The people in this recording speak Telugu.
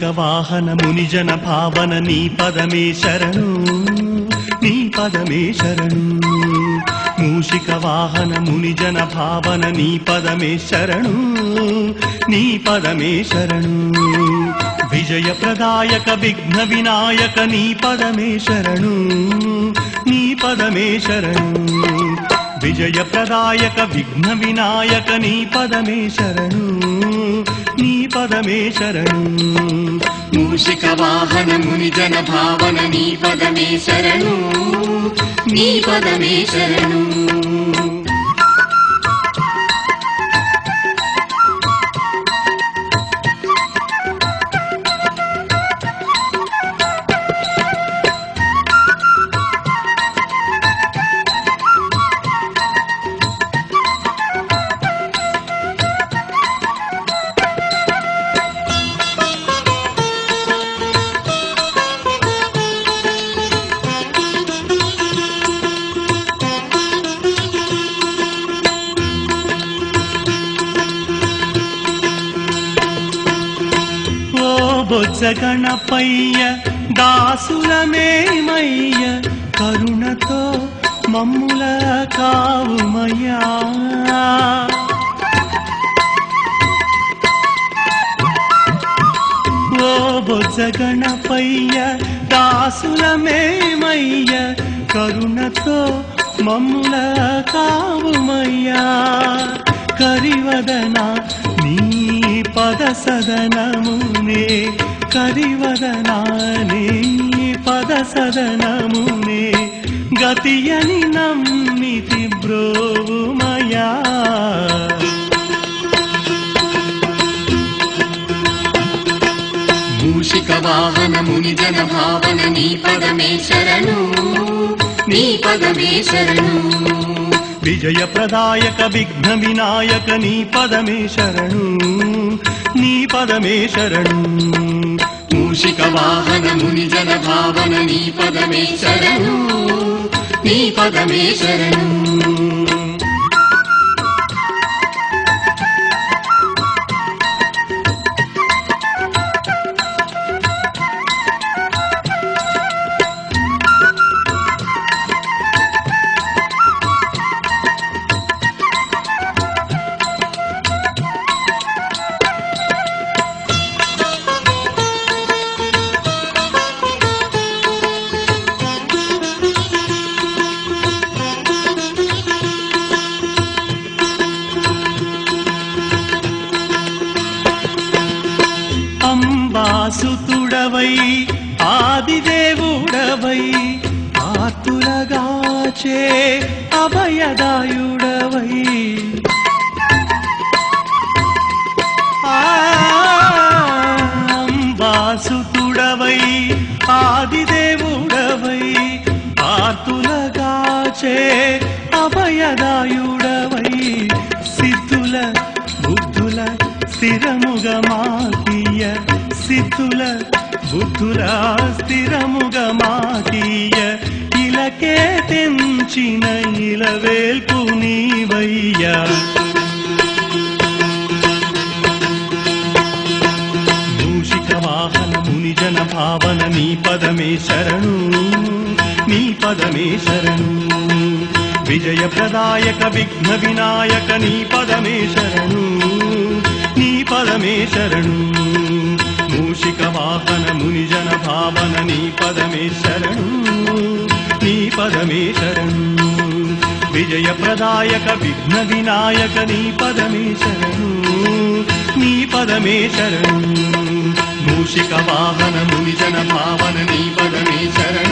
మూషిక వాహన మునిజన భావన నీ పదమే శరణు నీ పదమే శరణు మూషిక వాహన మునిజన భావన నీ పదమే శరణు నీ పదమే శరణు విజయ ప్రదాయక విఘ్న వినాయక నీ పదమే శరణు నీ పదమే శరణు విజయ ప్రదాయక విఘ్న వినాయక నీ పదమే శరణు నీ పదమే శరణు మూషిక వాహన మునిజన భావన నీ పదమే శరణు నీ పదమే శరణు బొజ్జ గణపయ్య దాసులమేమయ్య కరుణతో మమ్ముల కావుమయ్యా ఓ బొజ్జ గణపయ్య దాసులమేమయ్య కరుణతో మమ్ముల కావుమయ్యా కరివదన నీ పద సదనమునే కరివదన నీ పద సదనమునే గతియని నమ్మితి బ్రోవుమయా మూషిక వాహన మునిజన భావన నీ పదమే శరణు నీ పదమే శరణు విజయ ప్రదాయక విఘ్న వినాయక నీ పదమే శరణు నీ పదమే శరణు మూషిక వాహన మునిజన భావన నీ పదమే శరణు నీ పదమే శరణు అంబాసుతుడవై ఆదిదేవుడవై ఆతులగాచే అభయదాయుడవై అంబాసుతుడవై ఆదిదేవుడవై ఆతులగాచే అభయదాయుడవై సిద్ధుల బుద్ధుల స్థిరముగమాకియ సిద్ధుల బుద్ధుల స్థిరముగమాకియ ఇలకే తెంచిన ఇలవేల్పు నీవయ్యా మూషిక వాహన మునిజన భావన నీ పదమే శరణు నీ పదమే శరణు విజయ ప్రదాయక విఘ్న వినాయక నీ పదమే శరణు నీ పదమే శరణు మూషిక వాహన మునిజన భావన నీ పదమే శరణు నీ పదమే శరణు విజయ ప్రదాయక విఘ్న వినాయక నీ పదమే శరణు నీ పదమే శరణు మూషిక వాహన మునిజన భావన నీ పదమే శరణు